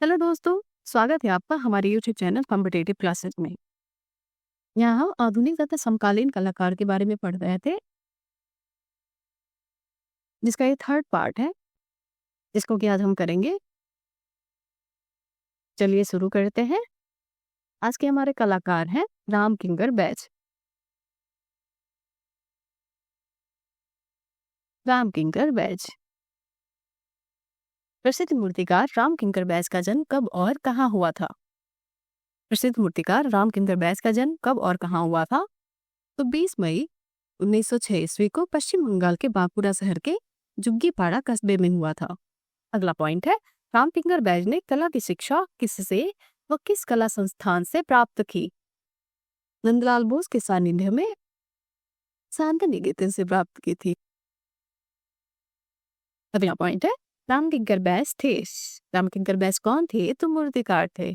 Hello दोस्तों, स्वागत है आपका हमारे यूट्यूब चैनल कॉम्पिटेटिव क्लासेस में। यहाँ हम आधुनिक तथा समकालीन कलाकार के बारे में पढ़ रहे थे, जिसका ये थर्ड पार्ट है, जिसको कि आज हम करेंगे। चलिए शुरू करते हैं। आज के हमारे कलाकार हैं राम किंकर बैज। राम किंकर बैज प्रसिद्ध मूर्तिकार राम किंकर बैज का जन्म कब और कहाँ हुआ था? प्रसिद्ध मूर्तिकार राम किंकर बैज का जन्म कब और कहाँ हुआ था? तो 20 मई 1906 ईस्वी को पश्चिम बंगाल के बांकुड़ा शहर के जुग्गीपाड़ा कस्बे में हुआ था। अगला पॉइंट है, राम किंकर बैज ने कला की शिक्षा किससे व किस कला संस्थान से प्राप्त की? नंदलाल बोस के सानिध्य में शांति निकेतन से प्राप्त की थी। अगला पॉइंट है, राम किंकर बैज थे। राम किंकर बैज कौन थे? तो मूर्तिकार थे।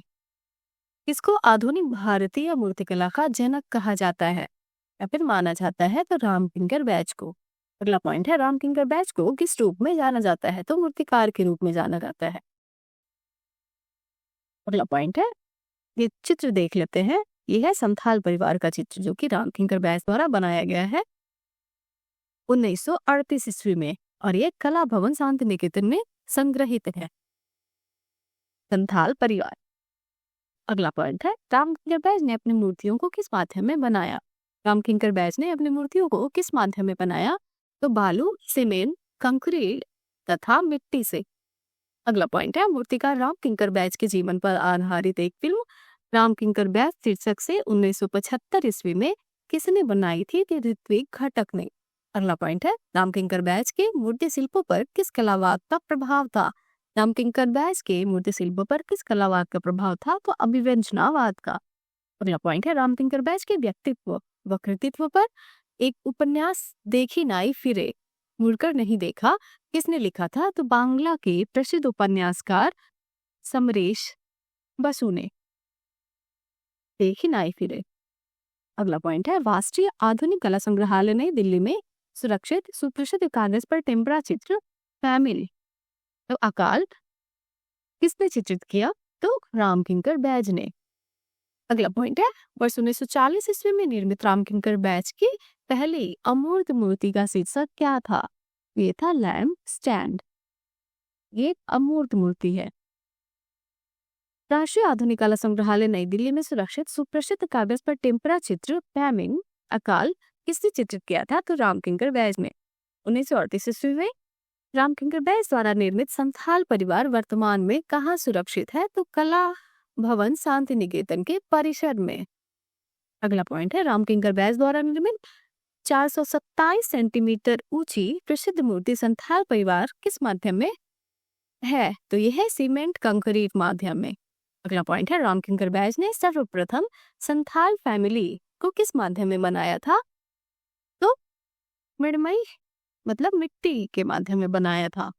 किसको आधुनिक भारतीय मूर्तिकला का जनक कहा जाता है या फिर माना जाता है? तो राम किंकर बैज को। अगला पॉइंट है, राम किंकर बैज को किस रूप में जाना जाता है? तो मूर्तिकार के रूप में जाना जाता है। अगला पॉइंट है, ये चित्र देख लेते हैं। ये है संथाल परिवार का चित्र, जो कि राम किंकर बैज द्वारा बनाया गया है 1938 ईस्वी में, और ये कला भवन शांति निकेतन में संग्रहित है। संथाल परिवार। अगला पॉइंट है, राम किंकर बैज ने अपनी मूर्तियों को किस माध्यम में बनाया? राम किंकर बैज ने अपनी मूर्तियों को किस माध्यम में बनाया? तो बालू, सीमेंट, कंक्रीट तथा मिट्टी से। अगला पॉइंट है, मूर्तिकार राम किंकर बैज के जीवन पर आधारित एक फिल्म राम किंकर बैज शीर्षक से 1975 ईस्वी में किसने बनाई थी? तो ऋत्विक घटक ने। अगला पॉइंट है, राम किंकर बैज के मूर्ति शिल्पों पर किस कलावाद का प्रभाव था? राम किंकर बैज के मूर्ति शिल्पों पर किस कलावाद का प्रभाव था? तो अभिव्यंजनावाद का। अगला पॉइंट है, राम किंकर बैज के व्यक्तित्व व कृतित्व पर एक उपन्यास देखी नाई फिरे मुड़कर नहीं देखा किसने लिखा था? तो बांग्ला के प्रसिद्ध उपन्यासकार समरेश बसु ने। देखी नाई फिरे। अगला पॉइंट है, राष्ट्रीय आधुनिक कला संग्रहालय नई दिल्ली में सुरक्षित सुप्रसिद्ध कागज पर टेम्परा चित्र फैमिली तो अकाल किसने चित्रित किया? तो राम किंकर बैज ने। अगला पॉइंट है, वर्ष 1940 ईस्वी में निर्मित राम किंकर बैज की पहली अमूर्त मूर्ति का शीर्षक क्या था? ये था लैम्प स्टैंड। ये अमूर्त मूर्ति है। राष्ट्रीय आधुनिक कला संग्रहालय नई दिल्ली में सुरक्षित सुप्रसिद्ध कागज पर टेम्परा चित्र पैमिंग अकाल किसने चित्रित किया था? तो राम किंकर बैज ने। 1938 ईस्वी में राम किंकर बैज द्वारा निर्मित संथाल परिवार वर्तमान में कहाँ सुरक्षित है? तो कला भवन शांति निकेतन के परिसर में। अगला पॉइंट है, राम किंकर बैज द्वारा निर्मित 427 सेंटीमीटर ऊंची प्रसिद्ध मूर्ति संथाल परिवार किस माध्यम में है? तो यह है सीमेंट कंक्रीट माध्यम में। अगला पॉइंट है, राम किंकर बैज ने सर्वप्रथम संथाल फैमिली को किस माध्यम में बनाया था? तो मृणमयी मतलब मिट्टी के माध्यम में बनाया था।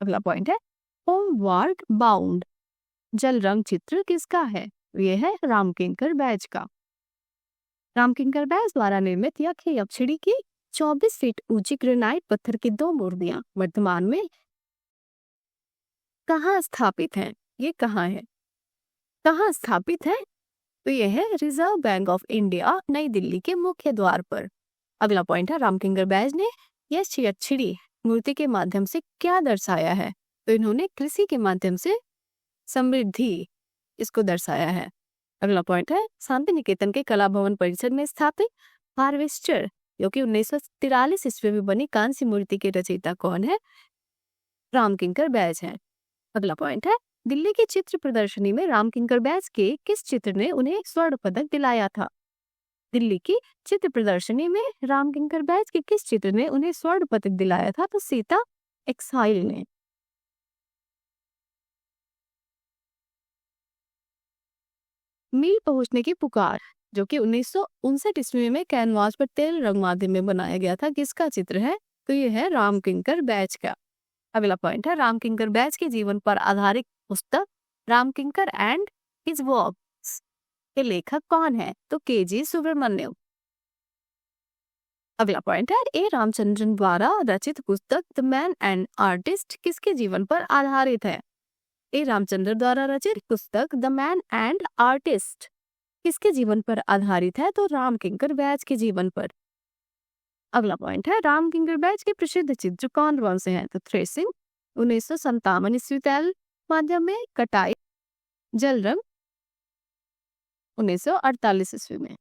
अगला पॉइंट है, होमवर्क बाउंड जल रंग चित्र किसका है? यह है राम किंकर बैज का। राम किंकर बैज द्वारा निर्मित यक्ष यक्षिणी की 24 फीट ऊंची ग्रेनाइट पत्थर की 2 मूर्तियां वर्तमान में कहाँ स्थापित हैं? ये कहाँ है? कहाँ स्थापित है? तो यह है रिजर्व बैंक ऑफ इंडिया नई दिल्ली के मुख्य द्वार पर। अगला पॉइंट है, राम किंकर बैज ने यक्ष यक्षिणी मूर्ति के माध्यम से क्या दर्शाया है? तो इन्होंने कृषि के माध्यम से समृद्धि इसको दर्शाया है। अगला पॉइंट है, शांति निकेतन के कला भवन परिसर में स्थापित हार्वेस्टर जो कि 1943 ईस्वी में बनी कांस्य मूर्ति के रचयिता कौन है? राम किंकर बैज है। अगला पॉइंट है, दिल्ली की चित्र प्रदर्शनी में राम किंकर बैज के किस चित्र ने उन्हें स्वर्ण पदक दिलाया था? दिल्ली की चित्र प्रदर्शनी में राम किंकर बैज के किस चित्र ने उन्हें स्वर्ण पदक दिलाया था? तो सीता एक्साइल ने। मील पहुंचने की पुकार जो कि 1959 ईस्वी में कैनवास पर तेल रंग माध्यम में बनाया गया था, किसका चित्र है? तो यह है राम किंकर बैज का। अगला पॉइंट है, राम किंकर बैज के जीवन पर आधारित पुस्तक राम किंकर एंड हिज वर्क्स के लेखक कौन है? तो के.जी. सुब्रमण्यम। अगला पॉइंट है, ए रामचंद्रन द्वारा रचित पुस्तक द मैन एंड आर्टिस्ट किसके जीवन पर आधारित है? ए रामचंद्र द्वारा रचित पुस्तक द मैन एंड आर्टिस्ट किसके जीवन पर आधारित है? तो राम किंकर बैज के जीवन पर। अगला पॉइंट है, राम किंकर बैज के प्रसिद्ध चित्र कौन कौन से हैं? तो थ्रेसिंग 1957 ईस्वी तैल माध्यम में, कटाई जलरंग 1948 ईस्वी में।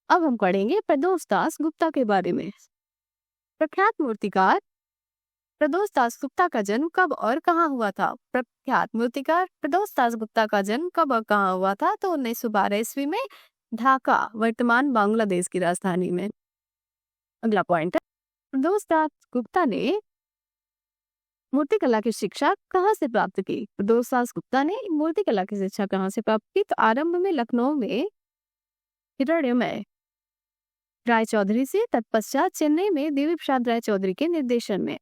अब हम पढ़ेंगे प्रदोष दास गुप्ता के बारे में। प्रख्यात मूर्तिकार प्रदोष दास गुप्ता का जन्म कब और कहाँ हुआ था? प्रख्यात मूर्तिकार प्रदोष दास गुप्ता का जन्म कब और कहाँ हुआ था? तो 1912 ईस्वी में ढाका, वर्तमान बांग्लादेश की राजधानी में। अगला पॉइंट है, प्रदोष दास गुप्ता ने मूर्तिकला की शिक्षा कहाँ से प्राप्त की? प्रदोष दास गुप्ता ने मूर्तिकला की शिक्षा कहाँ से प्राप्त की? तो आरंभ में लखनऊ में हिरण्यमय राय चौधरी से, तत्पश्चात चेन्नई में देवी प्रसाद राय चौधरी के निर्देशन में।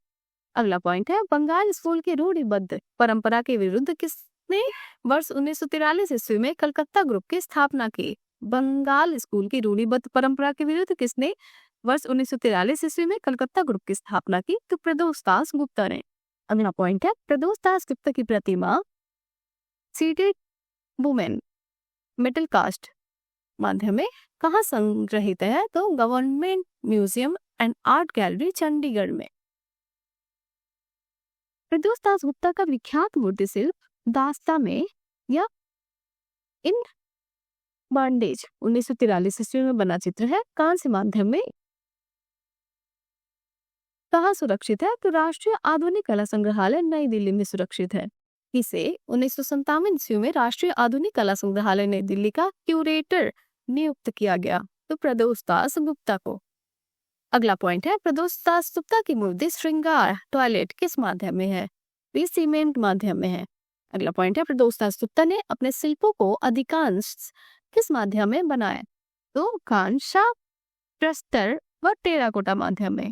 अगला पॉइंट है, बंगाल स्कूल की रूढ़िबद्ध परंपरा के विरुद्ध किसने वर्ष 1943 ईस्वी में कलकत्ता ग्रुप की स्थापना की? बंगाल स्कूल की रूढ़िबद्ध परंपरा के विरुद्ध किसने वर्ष 1943 ईस्वी में कलकत्ता ग्रुप की स्थापना की? तो प्रदोष दास गुप्ता ने। अगला पॉइंट है, प्रदोष दास गुप्ता की प्रतिमा सीटेड वुमेन मेटल कास्ट माध्यम में कहाँ संग्रहित है? तो government museum and art gallery Chandigarh में। प्रदोष दास गुप्ता का विख्यात मूर्ति शिल्प दास्ता में या इन बॉन्डेज 1943 ईस्वी में बना चित्र है, कांस्य माध्यम में कहाँ सुरक्षित है? तो राष्ट्रीय आधुनिक कला संग्रहालय नई दिल्ली में सुरक्षित है। इसे 1957 ईस्वी में राष्ट्रीय आधुनिक कला संग्रहालय नई दिल्ली का क्यूरेटर नियुक्त किया गया, तो प्रदोष दास गुप्ता को। अगला पॉइंट है, प्रदोष दास गुप्ता की मूर्ति श्रृंगार टॉयलेट किस माध्यम में है? ये सीमेंट माध्यम में है। अगला पॉइंट है, प्रदोष दास गुप्ता ने अपने शिल्पों को अधिकांश किस माध्यम में बनाया? तो कांसा, प्रस्तर व टेराकोटा माध्यम में।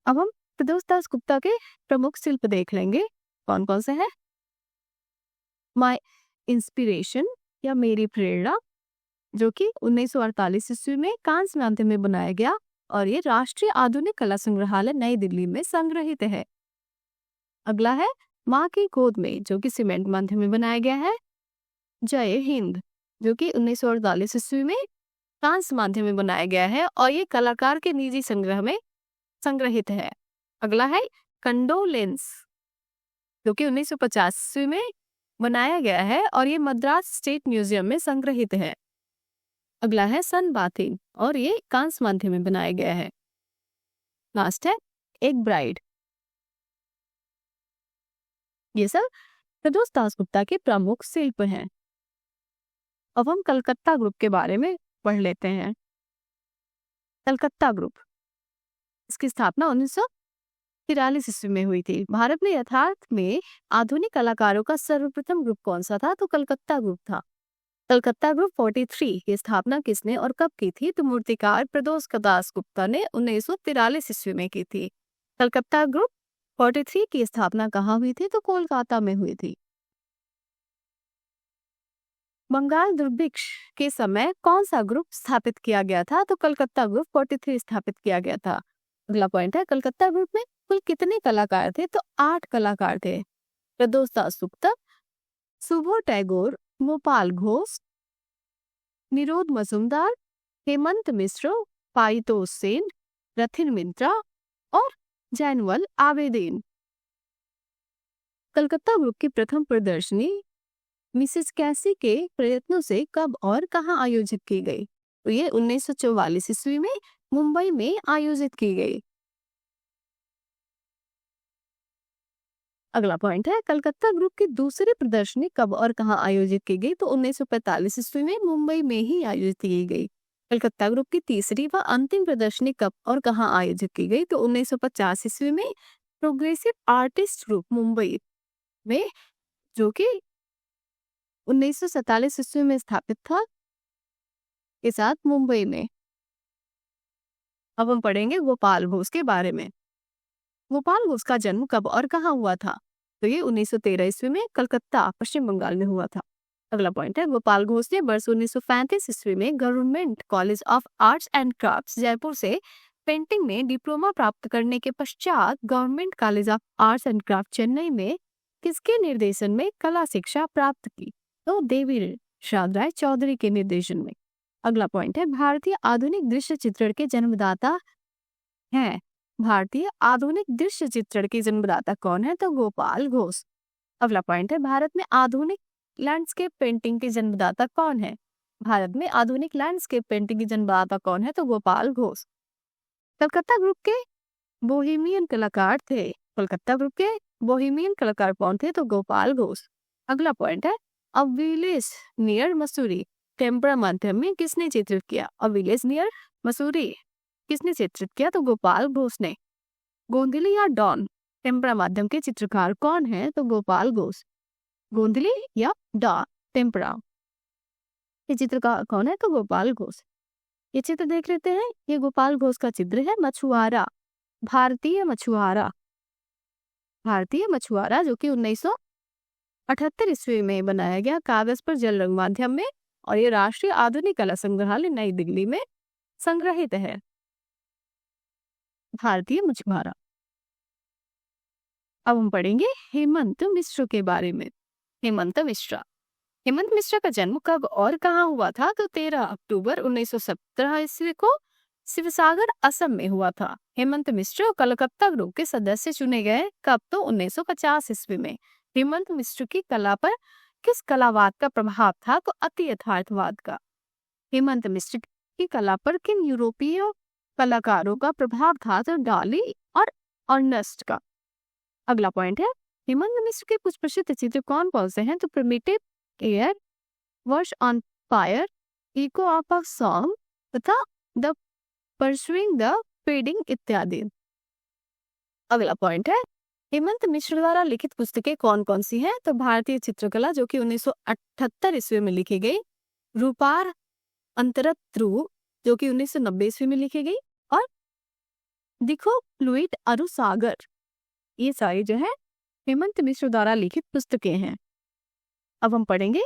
अब हम प्रदोष दास गुप्ता के प्रमुख शिल्प देख लेंगे, कौन कौन से हैं। माय इंस्पिरेशन या मेरी प्रेरणा, जो कि 1948 ईस्वी में कांस्य माध्यम में बनाया गया और ये राष्ट्रीय आधुनिक कला संग्रहालय नई दिल्ली में संग्रहित है। अगला है माँ की गोद में, जो कि सीमेंट माध्यम में बनाया गया है। जय हिंद, जो कि 1948 ईस्वी में कांस्य माध्यम में बनाया गया है और ये कलाकार के निजी संग्रह में संग्रहित है। अगला है कंडोलेंस, जो कि 1950 ईस्वी में बनाया गया है और ये मद्रास स्टेट म्यूजियम में संग्रहित है। अगला है सन बाथिंग और ये कांस्य माध्यम में बनाया गया है। लास्ट है एक ब्राइड। ये सब प्रदोष दास गुप्ता के प्रमुख शिल्प हैं। अब हम कलकत्ता ग्रुप के बारे में पढ़ लेते हैं। कलकत्ता ग्रुप, इसकी स्थापना 1943 ईस्वी में हुई थी। भारत में यथार्थ में आधुनिक कलाकारों का सर्वप्रथम ग्रुप कौन सा था? तो कलकत्ता ग्रुप था। कलकत्ता ग्रुप 43 की स्थापना किसने और कब की थी? तो मूर्तिकार प्रदोष दास गुप्ता ने 1943 ईस्वी में की थी। कलकत्ता ग्रुप 43 की स्थापना कहाँ हुई थी? तो कोलकाता में हुई थी। बंगाल दुर्भिक्ष के समय कौन सा ग्रुप स्थापित किया गया था? तो कलकत्ता ग्रुप 43 स्थापित किया गया था। अगला पॉइंट है, कलकत्ता ग्रुप में कुल कितने कलाकार थे? तो 8 कलाकार थे। प्रदोष दास गुप्ता, सुबोध टैगोर, गोपाल घोष, निरोध मजुमदार, हेमंत मिश्र, पारितोष सेन, रथिन मिंत्रा और जैनवल आवेदीन। कलकत्ता ग्रुप की प्रथम प्रदर्शनी मिसेस कैसी के प्रयत्नों से कब और कहां आयोजित की गई? तो ये 1944 ईस्वी में मुंबई में आयोजित की गई। अगला पॉइंट है, कलकत्ता ग्रुप की दूसरी प्रदर्शनी कब और कहां आयोजित की गई? तो 1945 ईस्वी में मुंबई में ही आयोजित की गई। कलकत्ता ग्रुप की तीसरी व अंतिम प्रदर्शनी कब और कहां आयोजित की गई? तो 1950 ईस्वी में प्रोग्रेसिव आर्टिस्ट ग्रुप मुंबई में, जो कि 1947 ईस्वी में स्थापित था, के साथ मुंबई में। अब हम पढ़ेंगे गोपाल घोष के बारे में। गोपाल घोष का जन्म कब और कहाँ हुआ था? तो ये 1913 ईस्वी में कलकत्ता, पश्चिम बंगाल में हुआ था। अगला पॉइंट है, गोपाल घोष ने वर्ष 1935 ईस्वी में government college of arts and crafts Jaipur से पेंटिंग में डिप्लोमा प्राप्त करने के पश्चात government college of arts and craft Chennai में किसके निर्देशन में कला शिक्षा प्राप्त की? तो देवी प्रसाद राय चौधरी के निर्देशन में। अगला पॉइंट है, भारतीय आधुनिक दृश्य चित्रण के जन्मदाता हैं। भारतीय आधुनिक दृश्य चित्रण के जन्मदाता कौन है? तो गोपाल घोष। अगला पॉइंट है, भारत में आधुनिक लैंडस्केप पेंटिंग के जन्मदाता कौन है? भारत में आधुनिक लैंडस्केप पेंटिंग के जन्मदाता कौन है? तो गोपाल घोष। कलकत्ता ग्रुप के बोहेमियन कलाकार थे। कलकत्ता ग्रुप के बोहेमियन कलाकार कौन थे? तो गोपाल घोष। अगला पॉइंट है, a village near Mussoorie tempera माध्यम में किसने चित्रित किया? अ विलेज नियर मसूरी किसने चित्रित किया? तो गोपाल घोष ने। गोंधली या डॉन टेम्परा माध्यम के चित्रकार कौन है? तो गोपाल घोष। गोंधली या डॉन टेम्परा ये चित्रकार कौन है? तो गोपाल घोष। ये चित्र देख लेते हैं, ये गोपाल घोष का चित्र है मछुआरा, भारतीय मछुआरा। भारतीय मछुआरा जो कि 1978 ईस्वी में बनाया गया कागज पर जल रंग माध्यम में, और ये राष्ट्रीय आधुनिक कला संग्रहालय नई दिल्ली में संग्रहित है। भारतीय मछुआरा। अब हम पढ़ेंगे हेमंत मिश्र के बारे में। हेमंत मिश्रा। हेमंत मिश्रा का जन्म कब और कहाँ हुआ था? तो 13 अक्टूबर 1917 ईस्वी को शिवसागर असम में हुआ था। हेमंत मिश्र कलकत्ता ग्रुप के सदस्य चुने गए कब? तो 1950 ईस्वी में। हेमंत मिश्र की कला पर किस कलावाद का प्रभाव था? तो अति यथार्थवाद का। हेमंत मिश्र की कला पर किन यूरोपीय कलाकारों का प्रभाव था? तो डाली और अर्नेस्ट का। अगला पॉइंट है, हेमंत मिश्र के कुछ प्रसिद्ध चित्र कौन कौन से हैं? तो प्रिमिटिव एयर, वर्ष on fire, eco of a song तथा द परसुइंग द फीडिंग इत्यादि। अगला पॉइंट है, हेमंत मिश्र द्वारा लिखित पुस्तकें कौन कौन सी हैं? तो भारतीय चित्रकला जो कि 1978 ईस्वी में लिखी गई, रूपार अंतरत्रू जो कि 1990 ईस्वी में लिखी गई, और दिखो फ्लूइड अरुसागर, ये सारी जो है हेमंत मिश्र द्वारा लिखित पुस्तकें हैं। अब हम पढ़ेंगे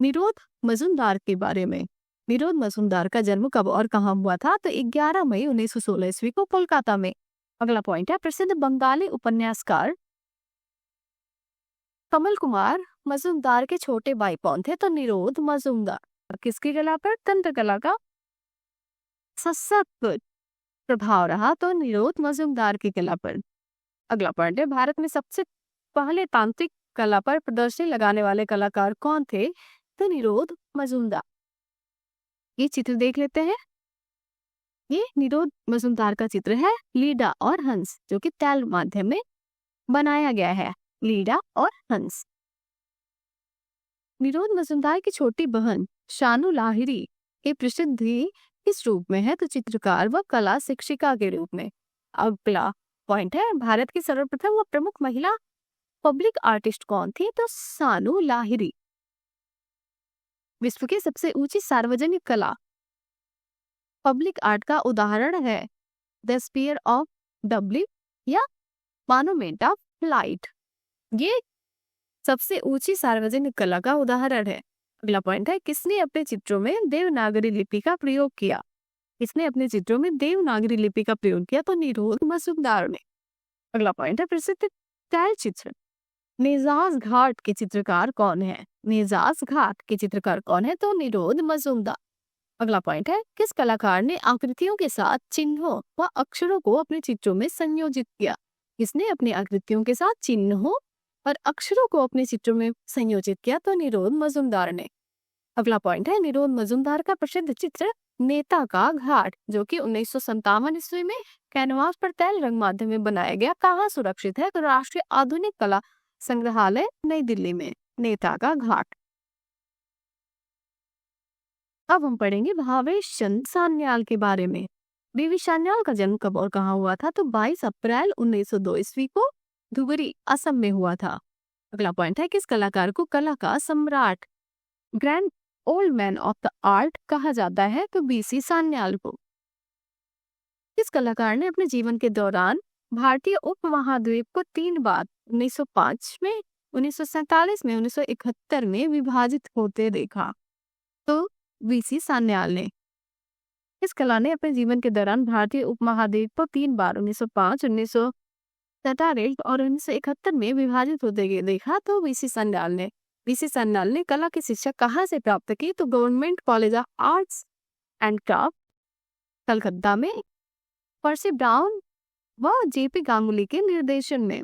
निरोध मजुमदार के बारे में। निरोध मजुमदार का जन्म कब और कहाँ हुआ था? तो 11 मई 1916 ईस्वी को कोलकाता में। अगला पॉइंट है, प्रसिद्ध बंगाली उपन्यासकार कमल कुमार मजुमदार के छोटे भाई कौन थे? तो निरोध मजुमदार। किसकी कला पर? तंत्र कला का सशक्त प्रभाव रहा तो निरोध मजुमदार की कला पर। अगला पॉइंट है, भारत में सबसे पहले तांत्रिक कला पर प्रदर्शनी लगाने वाले कलाकार कौन थे? तो निरोध मजुमदार। ये चित्र देख लेते हैं, ये निरोध मजुमदार का चित्र है, लीडा और हंस, जो कि तैल माध्यम में बनाया गया है। लीडा और हंस। निरोध मजुमदार की छोटी बहन शानू लाहिरी की प्रसिद्धि किस रूप में है? तो चित्रकार व कला शिक्षिका के रूप में। अगला पॉइंट है, भारत की सर्वप्रथम व प्रमुख महिला पब्लिक आर्टिस्ट कौन थी? तो शानू लाहिरी। विश्व की सबसे ऊंची सार्वजनिक कला पब्लिक आर्ट का उदाहरण है द स्पीयर ऑफ डब्ल्यू या मॉन्यूमेंट ऑफ लाइट। ये सबसे ऊंची सार्वजनिक कला का उदाहरण है। अगला पॉइंट है, किसने अपने चित्रों में देवनागरी लिपि का प्रयोग किया? किसने अपने चित्रों में देवनागरी लिपि का प्रयोग किया? तो निरोध मजुमदार ने। अगला पॉइंट है, प्रसिद्ध तैल चित्र नेजाज घाट के चित्रकार कौन है? नेजाज घाट के चित्रकार कौन है? तो निरोध मजुमदार। अगला पॉइंट है, किस कलाकार ने आकृतियों के साथ चिन्हों व अक्षरों को अपने चित्रों में संयोजित किया? किसने अपनी आकृतियों के साथ चिन्हों और अक्षरों को अपने चित्रों में संयोजित किया? तो निरोध मजुमदार ने। अगला पॉइंट है, निरोध मजुमदार का प्रसिद्ध चित्र नेता का घाट जो कि 1957 ईस्वी में कैनवास पर तैल रंग माध्यम में बनाया गया, कहाँ सुरक्षित है? तो राष्ट्रीय आधुनिक कला संग्रहालय नई दिल्ली में। नेता का घाट। अब हम पढ़ेंगे भावेश चंद सान्याल के बारे में। बीवी सान्याल का जन्म कब और कहाँ हुआ था? तो 22 अप्रैल 1902 ईस्वी को धुबरी असम में हुआ था। अगला पॉइंट है, किस कलाकार को कला का सम्राट grand old man of the art कहा जाता है? तो बीसी सान्याल को। किस कलाकार ने अपने जीवन के दौरान भारतीय उपमहाद्वीप को 3 बार 1905 में, 1947 में, 1971 में विभाजित होते देखा? तो बीसी सान्याल ने। इस कला ने अपने जीवन के दौरान भारतीय उपमहाद्वीप को 3 बार 1905, 1947 और 1971 में विभाजित होते हुए देखा। तो बीसी सान्याल ने कला की शिक्षा कहाँ से प्राप्त की? तो government college of arts and craft Calcutta में पर्सी ब्राउन व जेपी गांगुली के निर्देशन में।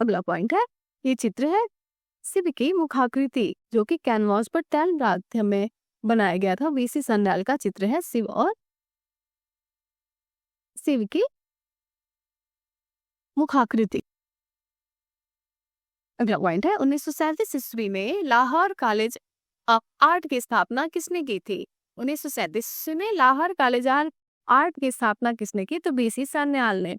अगला पॉइंट है, ये चित्र है शिव की मुखाकृति जो कि कैनवास पर तैल माध्यम में बनाया गया था। बीसी सान्याल का चित्र है शिव की मुखाकृति। अगला पॉइंट है, 1937 ईस्वी में लाहौर कॉलेज ऑफ आर्ट की स्थापना किसने की थी? 1937 ईस्वी में लाहौर कॉलेज ऑफ आर्ट की स्थापना किसने की? तो बीसी सान्याल ने।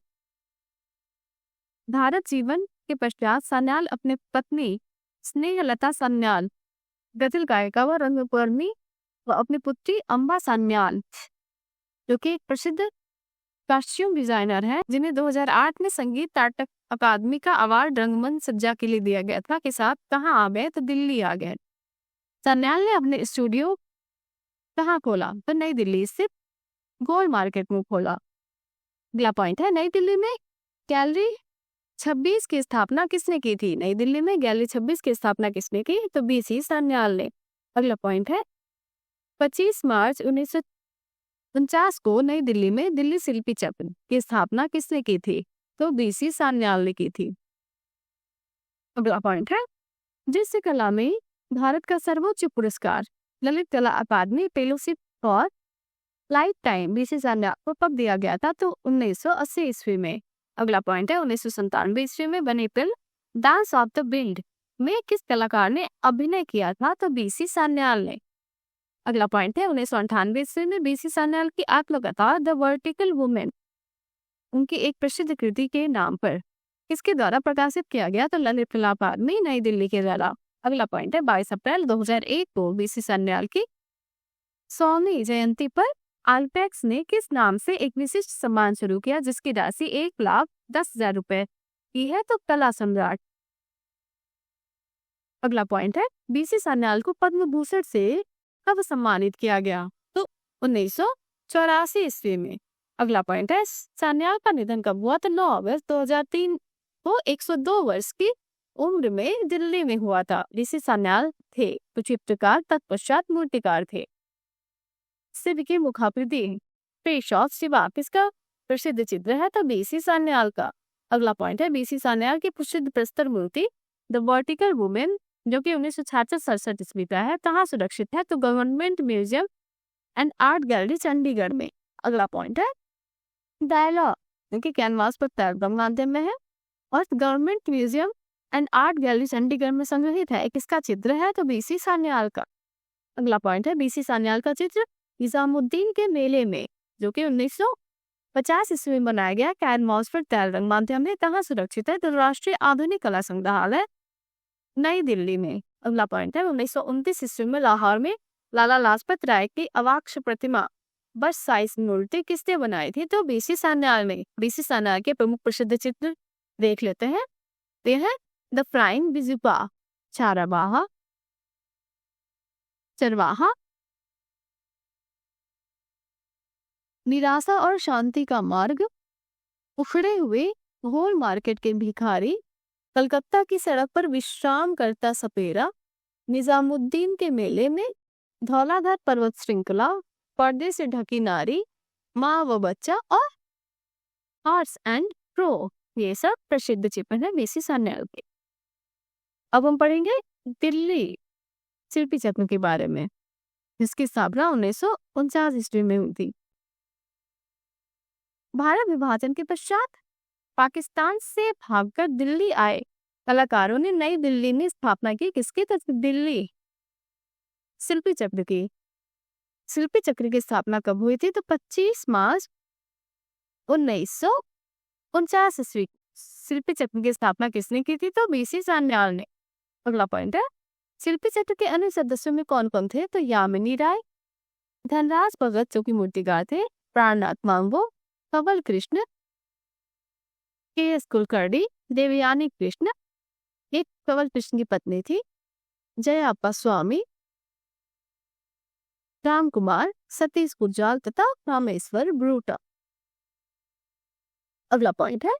भारत जीवन के पश्चात सान्याल अपने पत्नी स्नेहलता सान्याल, गजल गायिका व रंगकर्मी व अपनी पुत्री अम्बा सान्याल जो कि एक प्रसिद्ध कॉस्ट्यूम डिजाइनर है, जिन्हें 2008 में संगीत नाटक अकादमी का अवार्ड रंगमंच सज्जा के लिए दिया गया था, के साथ कहाँ आ गए? तो दिल्ली आ गए। सान्याल ने अपने स्टूडियो कहाँ खोला? तो नई दिल्ली स्थित गोल मार्केट में खोला। अगला पॉइंट है, नई दिल्ली में गैलरी 26 की स्थापना किसने की थी? नई दिल्ली में गैलरी 26 की स्थापना किसने की? तो बीसी सान्याल ने। अगला पॉइंट है, 25 मार्च 1949 को नई दिल्ली में दिल्ली शिल्पी चक्र की स्थापना किसने की थी? तो बीसी सान्याल ने की थी। अगला पॉइंट है, जिस कला में भारत का सर्वोच्च पुरस्कार Lalit Kala Akademi fellowship for lifetime BC Sanyal को कब दिया गया था? तो 1980 ईस्वी में। अगला पॉइंट है, 1997 ईस्वी में बनी film dance of the wind में किस कलाकार ने अभिनय किया था? तो बीसी सान्याल ने। अगला पॉइंट है, 1998 ईस्वी में बीसी सान्याल की आत्मकथा द वर्टिकल वुमेन उनकी एक प्रसिद्ध कृति के नाम पर किसके द्वारा प्रकाशित किया गया? तो ललित कला अकादमी नई दिल्ली के द्वारा। अगला पॉइंट है, 22 अप्रैल 2001 को बीसी सान्याल की 100वीं जयंती पर अल्पेक्स ने किस नाम से एक विशिष्ट सम्मान शुरू किया जिसकी राशि 1,10,000 रुपए की है? तो कला सम्राट। अगला पॉइंट है, बीसी सान्याल को पद्म भूषण से कब सम्मानित किया गया? तो 1984 ईस्वी में। अगला पॉइंट है, सान्याल का निधन कब हुआ? तो 9 अगस्त 2003 को 102 वर्ष की उम्र में दिल्ली में हुआ था। बीसी सान्याल थे तो चित्रकार, तत्पश्चात मूर्तिकार थे। शिव की मुखाकृति फेस ऑफ शिवा किसका प्रसिद्ध चित्र है? तो बीसी सान्याल का। अगला पॉइंट है, बीसी सान्याल की प्रसिद्ध प्रस्तर मूर्ति द वर्टिकल वुमेन जो कि 1966-67 ईस्वी का है, कहाँ सुरक्षित है? तो government museum and art gallery Chandigarh में। अगला पॉइंट है, डायलॉग जो कि कैनवास पर तैरगम माध्यम में है और government museum and art gallery Chandigarh में संग्रहित है। किसका चित्र है? तो बीसी सान्याल का। अगला पॉइंट है, बीसी सान्याल का चित्र निजामुद्दीन के मेले में जो कि 1950 ईस्वी में बनाया गया कैनवास पर तैरगम माध्यम में, कहाँ सुरक्षित है? तो राष्ट्रीय आधुनिक कला संग्रहालय नई दिल्ली में। अगला पॉइंट है, 1929 ईस्वी में लाहौर में लाला लाजपत राय की अवाक्ष प्रतिमा बस साइज मूर्ति किसने बनाई थी? तो बीसी सान्याल ने। बीसी सान्याल के प्रमुख प्रसिद्ध चित्र देख लेते हैं। ये है द फ्राइंग बिजुपा, चरवाहा, निराशा और शांति का मार्ग, उखड़े हुए गोल मार्केट के भिखारी, कलकत्ता की सड़क पर विश्राम करता सपेरा, निजामुद्दीन के मेले में, धौलाधार पर्वत श्रृंखला, पर्दे से ढकी नारी, माँ व बच्चा और हॉर्स एंड क्रो। ये सब प्रसिद्ध चित्र है बीसी सान्याल के। अब हम पढ़ेंगे दिल्ली शिल्पी चक्र के बारे में, जिसकी स्थापना 1949 ईस्वी में हुई थी। भारत विभाजन के पश्चात पाकिस्तान से भागकर दिल्ली आए कलाकारों ने नई दिल्ली में स्थापना की। किसकी? तो दिल्ली शिल्पी चक्र की। शिल्पी चक्र की स्थापना कब हुई थी? तो 25 मार्च 1949 ईस्वी। शिल्पी चक्र की स्थापना किसने की थी? तो बीसी सान्याल ने। अगला पॉइंट है, शिल्पी चक्र के अन्य सदस्यों में कौन कौन थे? तो यामिनी राय, धनराज भगत जो की मूर्तिकार थे, प्राणनाथ मांगो, कवल कृष्ण, के.एस. कुलकर्णी, देवयानी कृष्ण, एक कवल कृष्ण की पत्नी थी, जयाप्पा स्वामी, राम कुमार, सतीश गुर्जाल तथा रामेश्वर ब्रूटा। अगला पॉइंट है,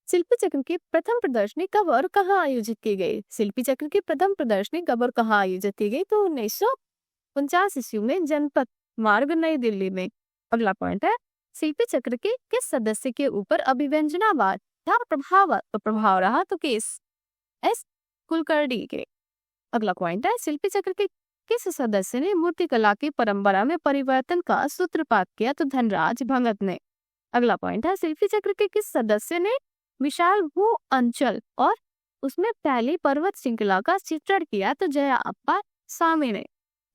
शिल्पी चक्र की प्रथम प्रदर्शनी कब और कहाँ आयोजित की गई? शिल्पी चक्र की प्रथम प्रदर्शनी कब और कहाँ आयोजित की गई? तो 1949 ईस्वी में जनपद मार्ग, नई दिल्ली में। अगला पॉइंट है, शिल्पी चक्र के किस सदस्य के ऊपर अभिव्यंजनावाद का प्रभाव रहा? तो एस कुलकर्णी के। अगला पॉइंट है, शिल्पी चक्र के किस सदस्य ने मूर्तिकला की परंपरा में परिवर्तन का सूत्रपात किया? तो धनराज भगत ने। अगला पॉइंट है, शिल्पी चक्र के किस सदस्य ने विशाल भू अंचल और उसमें पहली पर्वत श्रृंखला का चित्रण किया? तो जया अप्पा स्वामी ने।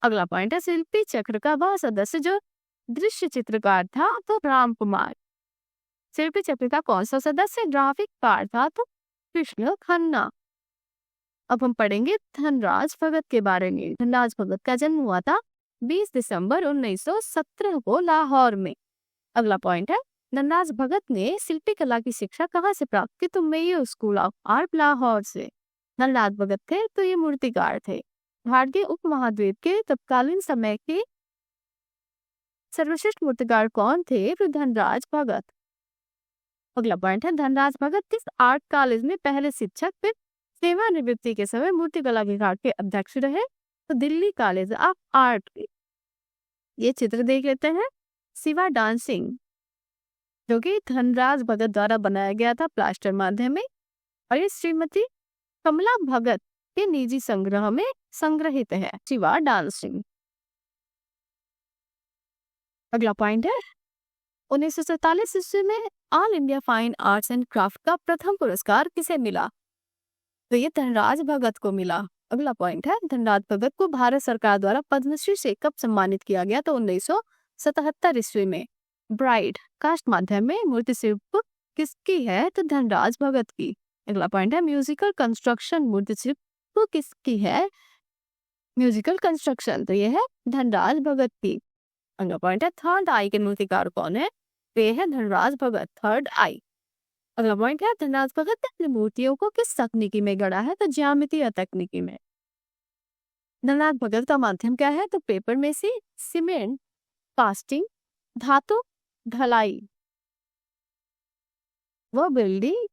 अगला पॉइंट है, शिल्पी चक्र का वह सदस्य जो दृश्य चित्रकार था? तो राम कुमार। शिल्पी चक्र का कौन सा सदस्य ग्राफिककार था? तो कृष्ण खन्ना। अब हम पढ़ेंगे धनराज भगत के बारे में। धनराज भगत का जन्म हुआ था 20 दिसंबर 1917 को लाहौर में। अगला पॉइंट है, धनराज भगत ने शिल्पी कला की शिक्षा कहाँ से प्राप्त की? तो Mayo school of art Lahore से। धनराज भगत थे तो ये मूर्तिकार थे। भारतीय उपमहाद्वीप के तत्कालीन समय के सर्वश्रेष्ठ मूर्तिकार कौन थे? तो धनराज भगत। अगला पॉइंट है, धनराज भगत किस आर्ट कॉलेज में पहले शिक्षक फिर सेवानिवृत्ति के समय मूर्तिकला विभाग के अध्यक्ष रहे? तो दिल्ली कॉलेज ऑफ आर्ट के। ये चित्र देख लेते हैं, शिवा डांसिंग, जो कि धनराज भगत द्वारा बनाया गया था प्लास्टर माध्यम में, और ये श्रीमती कमला भगत के निजी संग्रह में संग्रहित है, शिवा डांसिंग। अगला पॉइंट है, 1947 ईस्वी में all India fine arts and craft का प्रथम पुरस्कार किसे मिला? तो ये धनराज भगत को मिला। अगला पॉइंट है, धनराज भगत को भारत सरकार द्वारा पद्मश्री से कब सम्मानित किया गया? तो 1977 ईस्वी में। ब्राइड कास्ट माध्यम में मूर्ति शिल्प किसकी है? तो धनराज भगत की। अगला पॉइंट है, म्यूजिकल कंस्ट्रक्शन मूर्ति शिल्प किसकी है? म्यूजिकल कंस्ट्रक्शन, तो ये है धनराज भगत की। अगला पॉइंट है, थर्ड आई के मूर्तिकार कौन है? तो ये है धनराज भगत, थर्ड आई। अगला पॉइंट है, धनराज भगत ने अपनी मूर्तियों को किस तकनीकी में गढ़ा है? तो ज्यामितीय तकनीकी में। धनराज भगत का माध्यम क्या है? तो पेपर मेसी, सीमेंट, कास्टिंग, धातु ढलाई, वो बिल्डिंग,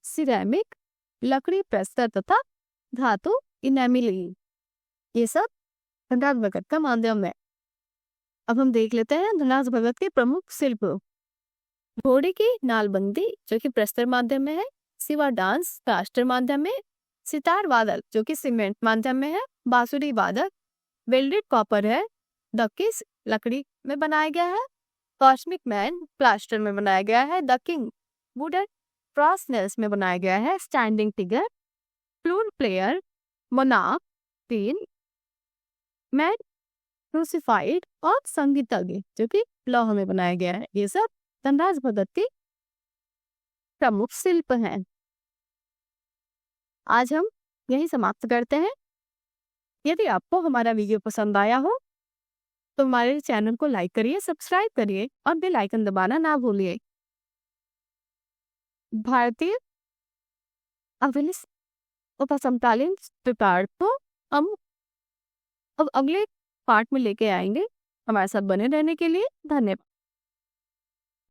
सिरेमिक, लकड़ी प्रस्तर तथा धातु इनेमिलिंग, ये सब धनराज भगत का माध्यम है। अब हम देख लेते हैं धनराज भगत के प्रमुख शिल्प। घोड़े की नालबंदी, जो कि प्रस्तर माध्यम में है, शिवा डांस प्लास्टर माध्यम में, सितार वादक जो कि सीमेंट माध्यम में है, बांसुरी वादक वेल्डेड कॉपर है, डकिस लकड़ी में बनाया गया है, कॉस्मिक मैन प्लास्टर में बनाया गया है, the king wooden cross nails में बनाया गया है, स्टैंडिंग टिगर, फ्लूट प्लेयर, मोनार्क, तीन मैन क्रूसिफाइड और संगीतज्ञ जो कि लौह में बनाया गया है। ये सब धनराज भगत के प्रमुख शिल्प हैं। आज हम यही समाप्त करते हैं। यदि आपको हमारा वीडियो पसंद आया हो तो हमारे चैनल को लाइक करिए, सब्सक्राइब करिए और बेल आइकन दबाना ना भूलिए। भारतीय उपसमकालीन प्रकार को हम अब अगले पार्ट में लेके आएंगे। हमारे साथ बने रहने के लिए धन्यवाद।